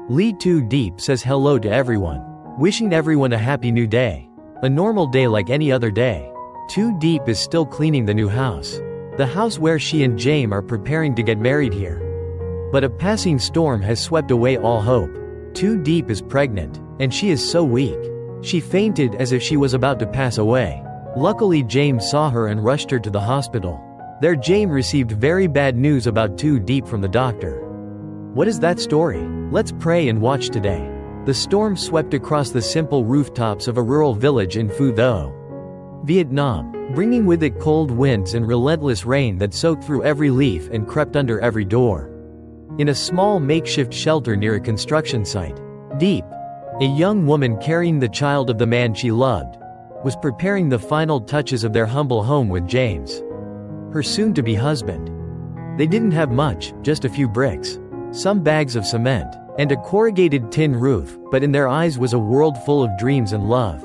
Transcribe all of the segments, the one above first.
Lytudiep says hello to everyone, wishing everyone a happy new day. A normal day like any other day. Diep is still cleaning the new house. The house where she and Jame are preparing to get married here. But a passing storm has swept away all hope. Diep is pregnant, and she is so weak. She fainted as if she was about to pass away. Luckily Jame saw her and rushed her to the hospital. There Jame received very bad news about Diep from the doctor. What is that story? Let's pray and watch today. The storm swept across the simple rooftops of a rural village in Phu Tho, Vietnam, bringing with it cold winds and relentless rain that soaked through every leaf and crept under every door. In a small makeshift shelter near a construction site, Diep, a young woman carrying the child of the man she loved, was preparing the final touches of their humble home with James, her soon-to-be husband. They didn't have much, just a few bricks, some bags of cement, and a corrugated tin roof, but in their eyes was a world full of dreams and love.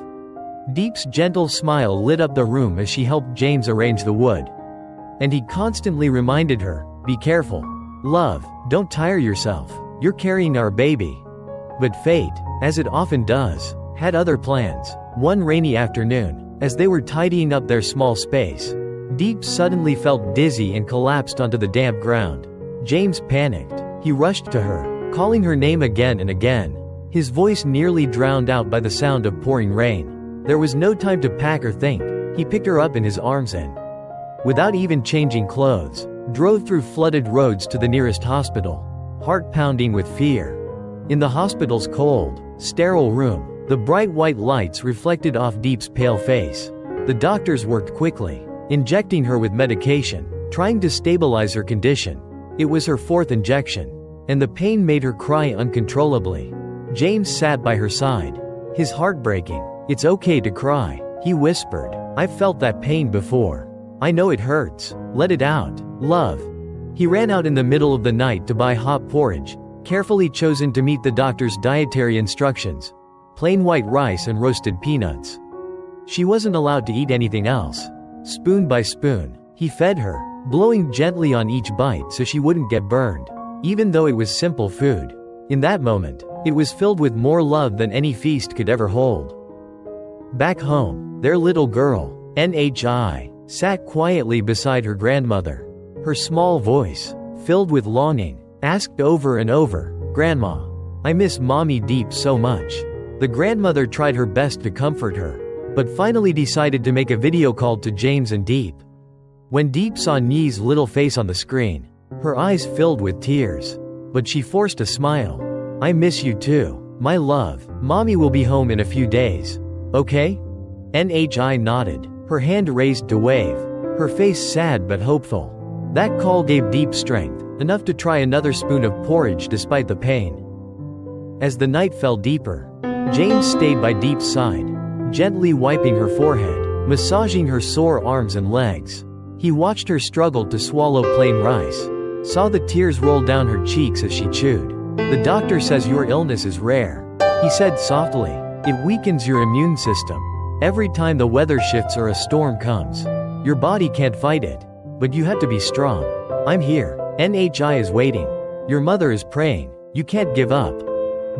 Diep's gentle smile lit up the room as she helped James arrange the wood. And he constantly reminded her, "Be careful. Love, don't tire yourself. You're carrying our baby." But fate, as it often does, had other plans. One rainy afternoon, as they were tidying up their small space, Diep suddenly felt dizzy and collapsed onto the damp ground. James panicked. He rushed to her, calling her name again and again, his voice nearly drowned out by the sound of pouring rain. There was no time to pack or think. He picked her up in his arms and, without even changing clothes, drove through flooded roads to the nearest hospital, heart pounding with fear. In the hospital's cold, sterile room, the bright white lights reflected off Diep's pale face. The doctors worked quickly, injecting her with medication, trying to stabilize her condition. It was her fourth injection, and the pain made her cry uncontrollably. James sat by her side, his heart breaking. "It's okay to cry," he whispered. "I've felt that pain before. I know it hurts. Let it out, love." He ran out in the middle of the night to buy hot porridge, carefully chosen to meet the doctor's dietary instructions: plain white rice and roasted peanuts. She wasn't allowed to eat anything else. Spoon by spoon, he fed her, blowing gently on each bite so she wouldn't get burned. Even though it was simple food, in that moment, it was filled with more love than any feast could ever hold. Back home, their little girl, NHI, sat quietly beside her grandmother. Her small voice, filled with longing, asked over and over, "Grandma, I miss Mommy Diep so much." The grandmother tried her best to comfort her, but finally decided to make a video call to James and Diep. When Diep saw Nyi's little face on the screen, her eyes filled with tears. But she forced a smile. "I miss you too, my love. Mommy will be home in a few days. Okay?" NHI nodded, her hand raised to wave, her face sad but hopeful. That call gave Diep strength, enough to try another spoon of porridge despite the pain. As the night fell deeper, James stayed by Diep's side, gently wiping her forehead, massaging her sore arms and legs. He watched her struggle to swallow plain rice, saw the tears roll down her cheeks as she chewed. "The doctor says your illness is rare," he said softly. "It weakens your immune system. Every time the weather shifts or a storm comes, your body can't fight it. But you have to be strong. I'm here. NHI is waiting. Your mother is praying. You can't give up."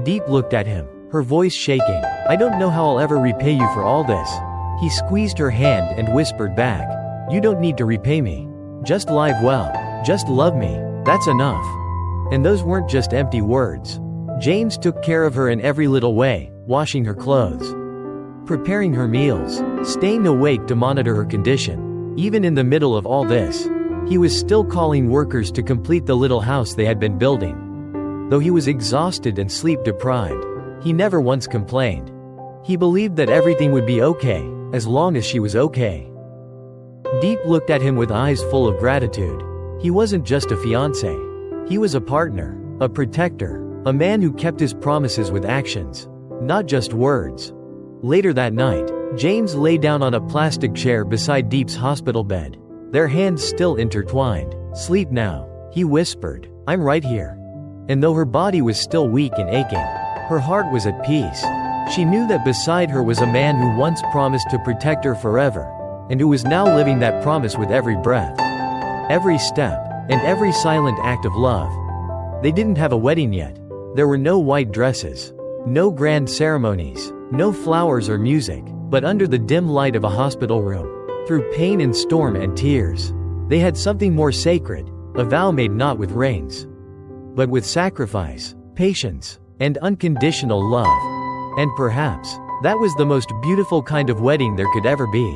Diep looked at him, her voice shaking. "I don't know how I'll ever repay you for all this." He squeezed her hand and whispered back, "You don't need to repay me. Just live well. Just love me. That's enough." And those weren't just empty words. James took care of her in every little way, washing her clothes, preparing her meals, staying awake to monitor her condition. Even in the middle of all this, he was still calling workers to complete the little house they had been building. Though he was exhausted and sleep-deprived, he never once complained. He believed that everything would be okay, as long as she was okay. Diep looked at him with eyes full of gratitude. He wasn't just a fiancé. He was a partner, a protector, a man who kept his promises with actions, not just words. Later that night, James lay down on a plastic chair beside Diep's hospital bed, their hands still intertwined. "Sleep now," he whispered. "I'm right here." And though her body was still weak and aching, her heart was at peace. She knew that beside her was a man who once promised to protect her forever, and who was now living that promise with every breath, every step, and every silent act of love. They didn't have a wedding yet, There were no white dresses, no grand ceremonies, no flowers or music, but under the dim light of a hospital room, through pain and storm and tears, they had something more sacred, a vow made not with rings, but with sacrifice, patience, and unconditional love. And perhaps, that was the most beautiful kind of wedding there could ever be.